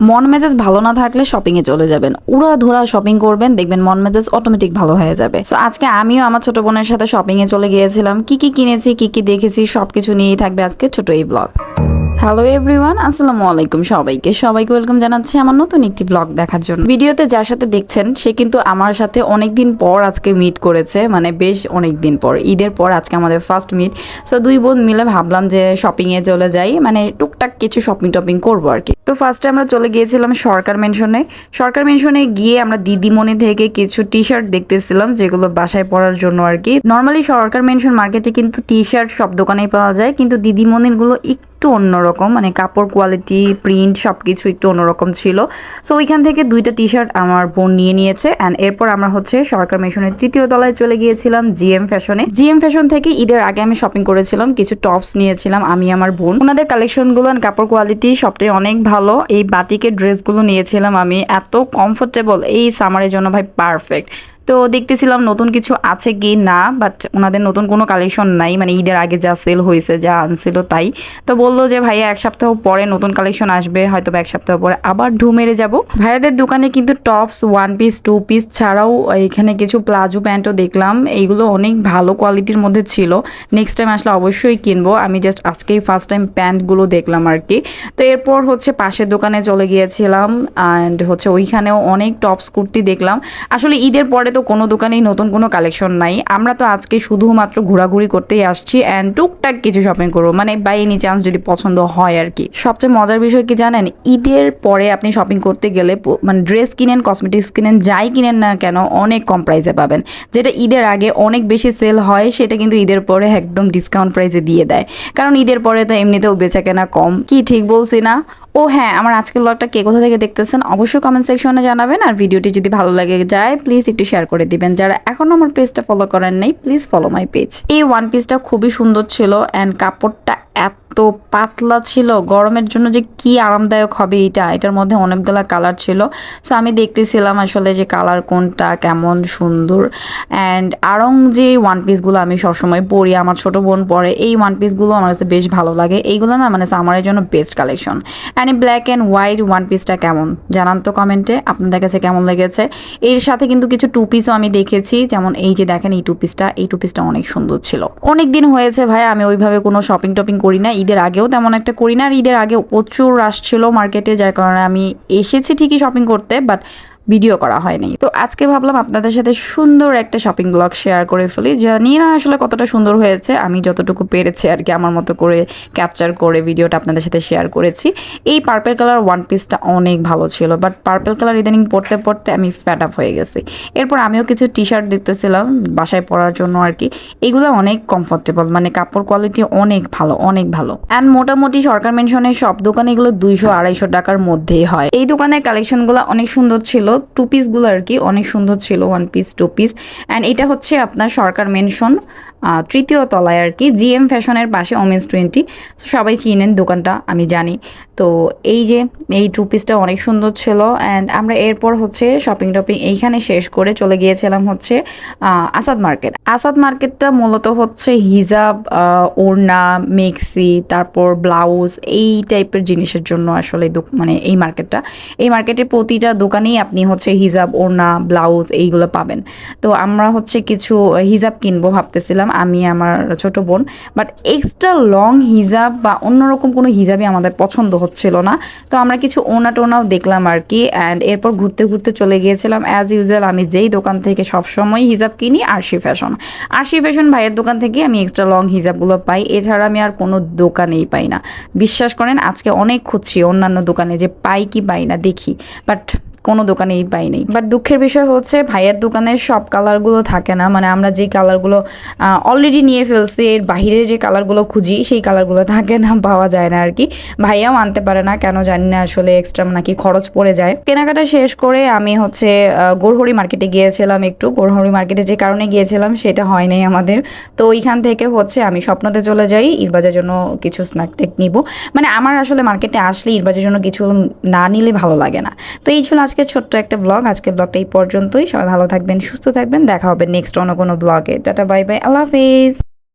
মন মেজাজ ভালো না থাকলে শপিং এ চলে যাবেন, উড়াধুরা শপিং করবেন, দেখবেন মন মেজাজ অটোমেটিক ভালো হয়ে যাবে। সো আজকে আমিও আমার ছোট বোনের সাথে শপিং এ চলে গিয়েছিলাম। কি কি কিনেছি, কি কি দেখেছি, সবকিছু নিয়েই থাকবে আজকে ছোট এই ব্লগ। হ্যালো এভরিওয়ান, আসসালামু আলাইকুম সবাইকে ওয়েলকাম জানাচ্ছি আমার নতুন একটি ব্লগ দেখার জন্য। ভিডিওতে যার সাথে দেখছেন সে কিন্তু আমার সাথে অনেকদিন পর আজকে মিট করেছে, মানে বেশ অনেকদিন পর, ঈদের পর আজকে আমাদের ফার্স্ট মিট। সো দুই বোন মিলে ভাবলাম যে শপিং এ চলে যাই, মানে টুকটাক কিছু শপিং টপিং করবো আর কি। তো ফার্স্টে আমরা চলে গিয়েছিলাম সরকার মেনশনে গিয়ে আমরা দিদিমণি থেকে কিছু টি শার্ট দেখতেছিলাম, যেগুলো বাসায় পরার জন্য আর কি। নর্মালি সরকার মেনশন মার্কেটে কিন্তু টি শার্ট সব দোকানেই পাওয়া যায়, কিন্তু দিদিমণির গুলো একটু অন্যরকম, মানে কাপড় কোয়ালিটি, প্রিন্ট সবকিছু একটু অন্যরকম ছিল। সো ওইখান থেকে দুইটা টি শার্ট আমার বোন নিয়ে নিয়েছে। অ্যান্ড এরপর আমরা হচ্ছে সরকার মেশনের তৃতীয় তলায় চলে গিয়েছিলাম জিএম ফ্যাশন থেকে ঈদের আগে আমি শপিং করেছিলাম, কিছু টপস নিয়েছিলাম আমি আমার বোন। ওনাদের কালেকশনগুলো কাপড় কোয়ালিটি সবটাই অনেক ভালো। এই বাটিকের ড্রেসগুলো নিয়েছিলাম আমি, এত কমফোর্টেবল, এই সামারের জন্য ভাই পারফেক্ট। তো দেখতেছিলাম নতুন কিছু আছে কি না, বাট ওনাদের নতুন কোনো কালেকশন নাই, মানে ঈদের আগে যা সেল হয়েছে, যা আনছিল তাই। তো বললো যে ভাইয়া এক সপ্তাহ পরে নতুন কালেকশন আসবে, হয়তো এক সপ্তাহ পরে আবার ঢু মেরে যাবো। ভাইয়াদের দোকানে কিন্তু tops, one piece, two piece ছাড়াও এখানে কিছু প্লাজো প্যান্টও দেখলাম, এইগুলো অনেক ভালো কোয়ালিটির মধ্যে ছিল। নেক্সট টাইম আসলে অবশ্যই কিনবো। আমি জাস্ট আজকেই ফার্স্ট টাইম প্যান্টগুলো দেখলাম আর কি। তো এরপর হচ্ছে পাশের দোকানে চলে গিয়েছিলাম, অ্যান্ড হচ্ছে ওইখানেও অনেক টপস কুর্তি দেখলাম। আসলে ঈদের পরে তো কোনো দোকানেই নতুন কোনো কালেকশন নাই, আমরা তো আজকে শুধুমাত্র ঘোরাঘুরি করতেই আসছি অ্যান্ড টুকটাক কিছু শপিং করবো, মানে বাই এনি চান্স যদি পছন্দ হয় আর কি। সবচেয়ে মজার বিষয় কি জানেন, ঈদের পরে আপনি শপিং করতে গেলে মানে ড্রেস কিনেন, কসমেটিক্স কিনেন, যাই কিনেন না কেন অনেক কম প্রাইসে পাবেন। যেটা ঈদের আগে অনেক বেশি সেল হয়, সেটা কিন্তু ঈদের পরে একদম ডিসকাউন্ট প্রাইসে দিয়ে দেয়, কারণ ঈদের পরে তো এমনিতেও বেচা কেনা কম। কি ঠিক বলছি না? ও হ্যাঁ, আমার আজকের ব্লগটা কে কোথা থেকে দেখতেছেন অবশ্যই কমেন্ট সেকশনে জানাবেন। আর ভিডিওটি যদি ভালো লাগে যায় প্লিজ একটু শেয়ার করে দিবেন। যারা এখনো আমার পেজটা ফলো করেন নাই প্লিজ ফলো মাই পেজ। এই ওয়ান পিসটা খুবই সুন্দর ছিল অ্যান্ড কাপড়টা এত পাতলা ছিল, গরমের জন্য যে কি আরামদায়ক হবে এটার মধ্যে অনেকগুলা কালার ছিল। সো আমি দেখতেছিলাম আসলে যে কালার কোনটা কেমন সুন্দর। অ্যান্ড আরং যে ওয়ান পিসগুলো আমি সবসময় পরি, আমার ছোট বোন পরে, এই ওয়ান পিসগুলো আমার কাছে বেশ ভালো লাগে। এইগুলো না মানে সামারের জন্য বেস্ট কালেকশন। অ্যান্ড এই ব্ল্যাক অ্যান্ড হোয়াইট ওয়ান পিসটা কেমন জানান তো কমেন্টে, আপনাদের কাছে কেমন লেগেছে। এর সাথে কিন্তু কিছু টু পিসও আমি দেখেছি, যেমন এই যে দেখেন এই টু পিসটা অনেক সুন্দর ছিল। অনেক দিন হয়েছে ভাই আমি ওইভাবে কোনো শপিং টপিং করি না, ঈদের আগেও তেমন একটা করি না। আর ঈদের আগে প্রচুর রাশ ছিল মার্কেটে, যার কারণে আমি এসেছি ঠিকই শপিং করতে, বাট ভিডিও করা হয়নি। তো আজকে ভাবলাম আপনাদের সাথে সুন্দর একটা শপিং ব্লগ শেয়ার করে ফেলি, জানি না আসলে কতটা সুন্দর হয়েছে, আমি যতটুকু পেরেছি আর কি আমার মতো করে ক্যাপচার করে ভিডিওটা আপনাদের সাথে শেয়ার করেছি। এই পার্পল কালার ওয়ান পিসটা অনেক ভালো ছিল, বাট পার্পল কালার ইদানিং পড়তে পড়তে আমি ফ্যাট আপ হয়ে গেছি। এরপর আমিও কিছু টি শার্ট দেখতেছিলাম বাসায় পরার জন্য আর কি। এগুলো অনেক কমফোর্টেবল, মানে কাপড় কোয়ালিটি অনেক ভালো, অনেক ভালো। অ্যান্ড মোটামুটি সরকার মেনশনের সব দোকানে এগুলো 200-250 টাকার মধ্যেই হয়। এই দোকানের কালেকশনগুলো অনেক সুন্দর ছিল, টু পিসগুলো আর কি অনেক সুন্দর ছিল, one piece, two piece. And এটা হচ্ছে আপনার সরকার মেনশন তৃতীয় তলায় আর কি, জিএম ফ্যাশনের পাশে ওমেন্স 20। সবাই চিনেন দোকানটা আমি জানি। তো এই যে এই টু পিসটা অনেক সুন্দর ছিল। অ্যান্ড আমরা এরপর হচ্ছে শপিং টপিং এইখানে শেষ করে চলে গিয়েছিলাম হচ্ছে আসাদ মার্কেটটা মূলত হচ্ছে হিজাব, ওড়না, মেক্সি, তারপর ব্লাউজ, এই টাইপের জিনিসের জন্য আসলে মানে এই মার্কেটে প্রতিটা দোকানেই আপনি হচ্ছে হিজাব, ওড়না, ব্লাউজ এইগুলো পাবেন। তো আমরা হচ্ছে কিছু হিজাব কিনবো ভাবতেছিলাম আমি আমার ছোট বোন, বাট এক্সট্রা লং হিজাব বা অন্যরকম কোনো হিজাবই আমাদের পছন্দ হচ্ছিল না। তো আমরা কিছু ওনা টোনাও দেখলাম আর কি। অ্যান্ড এরপর ঘুরতে ঘুরতে চলে গিয়েছিলাম অ্যাজ ইউজুয়াল আমি যেই দোকান থেকে সবসময় হিজাব কিনি, আরশি ফ্যাশন ভাইয়ের দোকান থেকে আমি এক্সট্রা লং হিজাবগুলো পাই, এছাড়া আমি আর কোনো দোকানেই পাই না। বিশ্বাস করেন আজকে অনেক খুঁজছি অন্যান্য দোকানে যে পাই কি পাই না দেখি, বাট কোনো দোকানেই পাইনি। বাট দুঃখের বিষয় হচ্ছে ভাইয়ের দোকানের সব কালারগুলো থাকে না, মানে আমরা যে কালারগুলো অলরেডি নিয়ে ফেলছি এর বাহিরে যে কালারগুলো খুঁজি সেই কালারগুলো থাকে না, পাওয়া যায় না আর কি। ভাইয়াও আনতে পারে না কেন জানি না, আসলে এক্সট্রা নাকি খরচ পড়ে যায়। কেনাকাটা শেষ করে আমি হচ্ছে গৌরহরি মার্কেটে গিয়েছিলাম একটু। গৌরহরি মার্কেটে যে কারণে গিয়েছিলাম সেটা হয় নাই আমাদের। তো ওইখান থেকে হচ্ছে আমি স্বপ্নতে চলে যাই ইরবাজের জন্য কিছু স্ন্যাক টেক নিব। মানে আমার আসলে মার্কেটে আসলে ইরবাজের জন্য কিছু না নিলে ভালো লাগে না। তো এই ছিল আজকে ছোট্ট একটা ব্লগ। আজকের ব্লগটা এই পর্যন্তই। সবাই ভালো থাকবেন, সুস্থ থাকবেন, দেখা হবে নেক্সট অন্য কোনো ব্লগে। টাটা, বাই বাই, আল্লাহ হাফিজ।